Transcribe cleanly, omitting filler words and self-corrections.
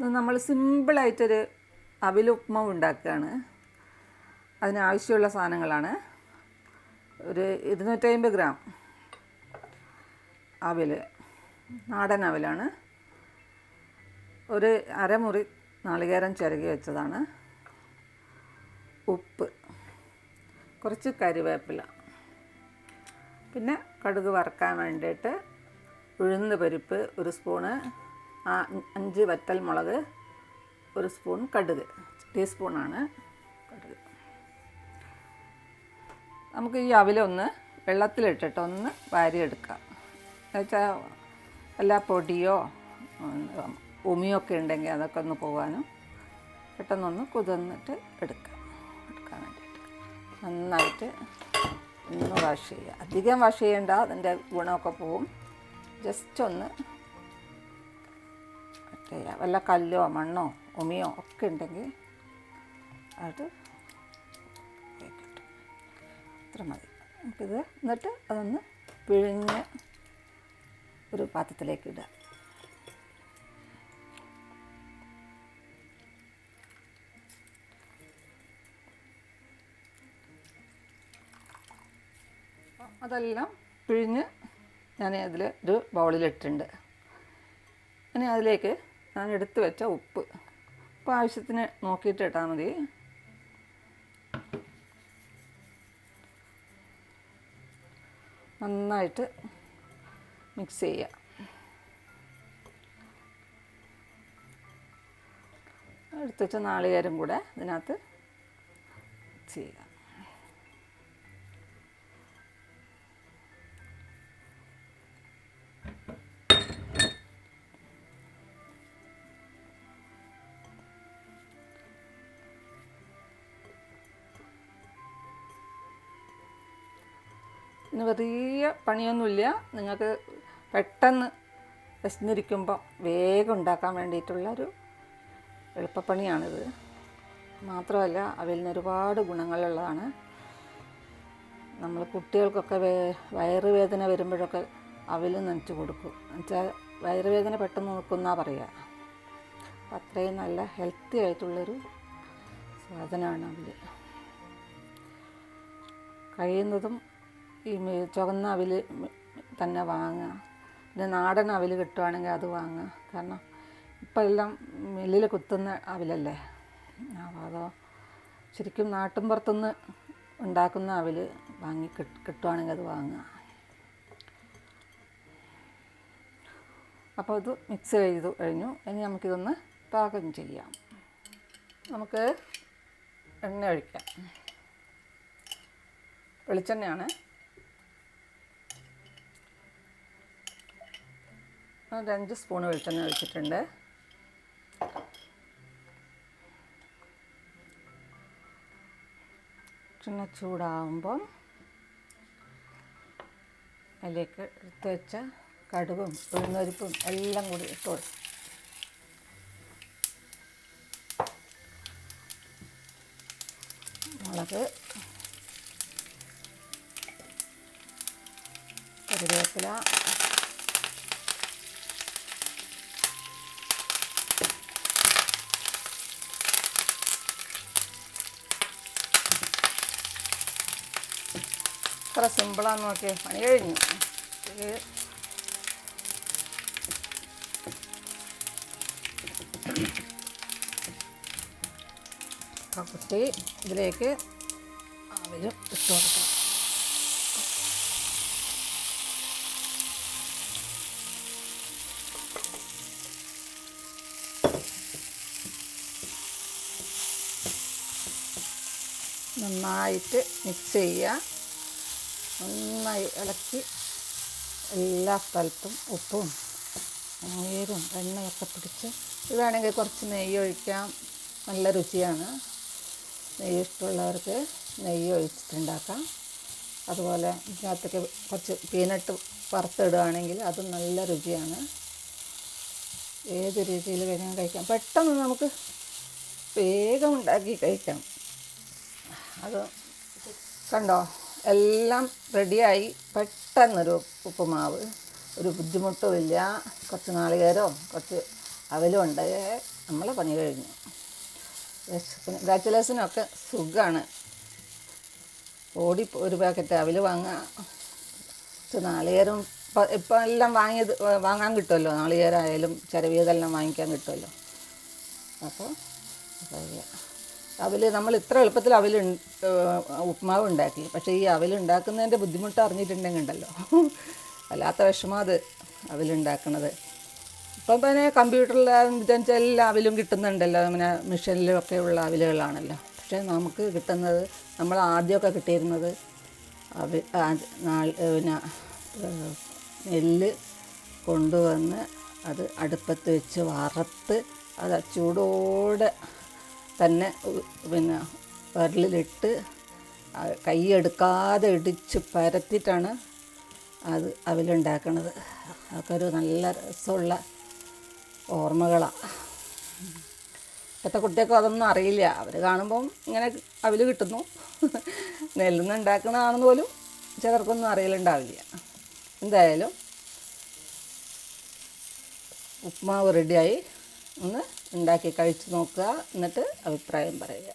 നമ്മൾ സിമ്പിളായിട്ടൊരു അവിൽ ഉപ്മാവ് ഉണ്ടാക്കുകയാണ്. അതിനാവശ്യമുള്ള സാധനങ്ങളാണ് ഒരു 250 ഗ്രാം അവിൽ, നാടൻ അവിലാണ്. ഒരു അരമുറി നാളികേരം ചിരകി വെച്ചതാണ്. ഉപ്പ്, കുറച്ച് കരിവേപ്പില, പിന്നെ കടുക് വറുക്കാൻ വേണ്ടിയിട്ട് ഉഴുന്ന് പരിപ്പ് 1 സ്പൂണ്, 5 വറ്റൽ മുളക്, 1 സ്പൂൺ കടുക്, ടീസ്പൂണാണ് കടുക്. നമുക്ക് ഈ അവിലൊന്ന് വെള്ളത്തിലിട്ടിട്ട് ഒന്ന് വാരിയെടുക്കാം. എന്നുവെച്ചാൽ എല്ലാ പൊടിയോ ഉമിയോ ഒക്കെ ഉണ്ടെങ്കിൽ അതൊക്കെ ഒന്ന് പോകാനും പെട്ടെന്നൊന്ന് കുതിർന്നിട്ട് എടുക്കാൻ വേണ്ടിയിട്ട് നന്നായിട്ട് ഒന്ന് വാഷ് ചെയ്യുക. അധികം വാഷ് ചെയ്യേണ്ട, അതിൻ്റെ ഗുണമൊക്കെ പോവും. ജസ്റ്റ് ഒന്ന് ചെയ്യുക. വല്ല കല്ലോ മണ്ണോ ഉമിയോ ഒക്കെ ഉണ്ടെങ്കിൽ അത് കിട്ടും. ഇത്ര മതി. നമുക്കിത് എന്നിട്ട് അതൊന്ന് പിഴിഞ്ഞ് ഒരു പാത്രത്തിലേക്ക് ഇടുക. അതെല്ലാം പിഴിഞ്ഞ് ഞാൻ അതിൽ ഒരു ബൗളിലിട്ടുണ്ട്. ഇനി അതിലേക്ക് ഞാൻ എടുത്ത് വെച്ച ഉപ്പ് ആവശ്യത്തിന് നോക്കിയിട്ട് ഇട്ടാൽ മതി. നന്നായിട്ട് മിക്സ് ചെയ്യുക. എടുത്ത് വെച്ച നാളികേരം കൂടെ ഇതിനകത്ത് മിക്സ് ചെയ്യുക. പിന്നെ വലിയ പണിയൊന്നുമില്ല. നിങ്ങൾക്ക് പെട്ടെന്ന് വിശന്നിരിക്കുമ്പോൾ വേഗം ഉണ്ടാക്കാൻ വേണ്ടിയിട്ടുള്ളൊരു എളുപ്പപ്പണിയാണിത്. മാത്രമല്ല അവിലിന് ഒരുപാട് ഗുണങ്ങളുള്ളതാണ്. നമ്മൾ കുട്ടികൾക്കൊക്കെ വയറുവേദന വരുമ്പോഴൊക്കെ അവിൽ നനച്ച് കൊടുക്കും. എന്നുവെച്ചാൽ വയറുവേദന പെട്ടെന്ന് നിൽക്കുമെന്നാണ് പറയുക. അപ്പം അത്രയും നല്ല ഹെൽത്തി ആയിട്ടുള്ളൊരു സാധനമാണ് അവിൽ. കഴിയുന്നതും ഈ ചുവന്ന അവിൽ തന്നെ വാങ്ങുക. പിന്നെ നാടൻ അവിൽ കിട്ടുവാണെങ്കിൽ അത് വാങ്ങുക. കാരണം ഇപ്പം എല്ലാം മില്ലിൽ കുത്തുന്ന അവിലല്ലേ. അതോ ശരിക്കും നാട്ടിൻപുറത്തുനിന്ന് ഉണ്ടാക്കുന്ന അവിൽ വാങ്ങി കിട്ടുവാണെങ്കിൽ അത് വാങ്ങുക. അപ്പോൾ ഇത് മിക്സ് ചെയ്ത് കഴിഞ്ഞു. ഇനി നമുക്കിതൊന്ന് പാകം ചെയ്യാം. നമുക്ക് എണ്ണ ഒഴിക്കാം. വെളിച്ചെണ്ണയാണ്. ഒരു 5 സ്പൂൺ വെളിച്ചെണ്ണ ഒഴിച്ചിട്ടുണ്ട്. വെളിച്ചെണ്ണ ചൂടാകുമ്പം അതിലേക്ക് എടുത്ത് വെച്ച കടുകും ഉഴുന്നുപരിപ്പും എല്ലാം കൂടി ഇട്ട് കൊടുക്കും. മുളക്, കറിവേപ്പില, ഇത്ര സിമ്പിളാന്ന് നോക്കിയേ. പണി കഴിഞ്ഞു. കുട്ടി ഇതിലേക്ക് അവിലും ഇട്ട് കൊടുക്കാം. നന്നായിട്ട് മിക്സ് ചെയ്യുക. നന്നായി ഇളക്കി എല്ലാ സ്ഥലത്തും ഉപ്പും നീരും എണ്ണയൊക്കെ പിടിച്ച്. ഇതാണെങ്കിൽ കുറച്ച് നെയ്യ് ഒഴിക്കാം. നല്ല രുചിയാണ്. നെയ്യ് ഇഷ്ടമുള്ളവർക്ക് നെയ്യ് ഒഴിച്ചിട്ടുണ്ടാക്കാം. അതുപോലെ ഇതിനകത്തേക്ക് കുറച്ച് പീനട്ട് വറുത്തിടുകയാണെങ്കിൽ അതും നല്ല രുചിയാണ്. ഏത് രീതിയിൽ വേണമെങ്കിലും കഴിക്കാം. പെട്ടെന്ന് നമുക്ക് വേഗം ഉണ്ടാക്കി കഴിക്കാം. അത് കണ്ടോ, എല്ലാം റെഡിയായി. പെട്ടെന്നൊരു ഉപ്പുമാവ്, ഒരു ബുദ്ധിമുട്ടുമില്ല. കുറച്ച് നാളികേരവും കുറച്ച് അവലുണ്ട്, നമ്മളെ പണി കഴിഞ്ഞു. ബാച്ചിലേഴ്സിനൊക്കെ സുഖമാണ്. ഓടി ഒരു പാക്കറ്റ് അവൽ വാങ്ങുക, നാളികേരം ഇപ്പം എല്ലാം വാങ്ങാൻ കിട്ടുമല്ലോ. നാളികേരമായാലും ചിരവിയതെല്ലാം വാങ്ങിക്കാൻ കിട്ടുമല്ലോ. അപ്പോൾ അവൽ നമ്മൾ ഇത്ര എളുപ്പത്തിൽ ഉപ്മാവ് ഉണ്ടാക്കി. പക്ഷേ ഈ അവലുണ്ടാക്കുന്നതിൻ്റെ ബുദ്ധിമുട്ട് അറിഞ്ഞിട്ടുണ്ടെങ്കിൽ ഉണ്ടല്ലോ, വല്ലാത്ത വിഷമം അത് അവലുണ്ടാക്കണത്. ഇപ്പം പിന്നെ കമ്പ്യൂട്ടറിൽ എല്ലാ അവലും കിട്ടുന്നുണ്ടല്ലോ, പിന്നെ മെഷീനിലൊക്കെ ഉള്ള അവലുകളാണല്ലോ. പക്ഷേ നമുക്ക് കിട്ടുന്നത്, നമ്മൾ ആദ്യമൊക്കെ കിട്ടിയിരുന്നത് പിന്നെ നെല്ല് കൊണ്ടുവന്ന് അത് അടുപ്പത്ത് വെച്ച് വറുത്ത് അത് ചൂടോടെ തന്നെ പിന്നെ വിരലിലിട്ട് കൈയെടുക്കാതെ ഇടിച്ച് പരത്തിയിട്ടാണ് അത് അവലുണ്ടാക്കണത്. അതൊക്കെ ഒരു നല്ല രസമുള്ള ഓർമ്മകളാണ്. ഇപ്പോഴത്തെ കുട്ടികൾക്ക് അതൊന്നും അറിയില്ല. അവർ കാണുമ്പം ഇങ്ങനെ അവൽ കിട്ടുന്നു, നെല്ലിൽ നിന്ന് ഉണ്ടാക്കണതാണെന്ന് പോലും ചിലർക്കൊന്നും അറിയലുണ്ടാവില്ല. എന്തായാലും ഉപ്മാവ് റെഡിയായി. ഒന്ന് ഉണ്ടാക്കി കഴിച്ച് നോക്കുക, എന്നിട്ട് അഭിപ്രായം പറയുക.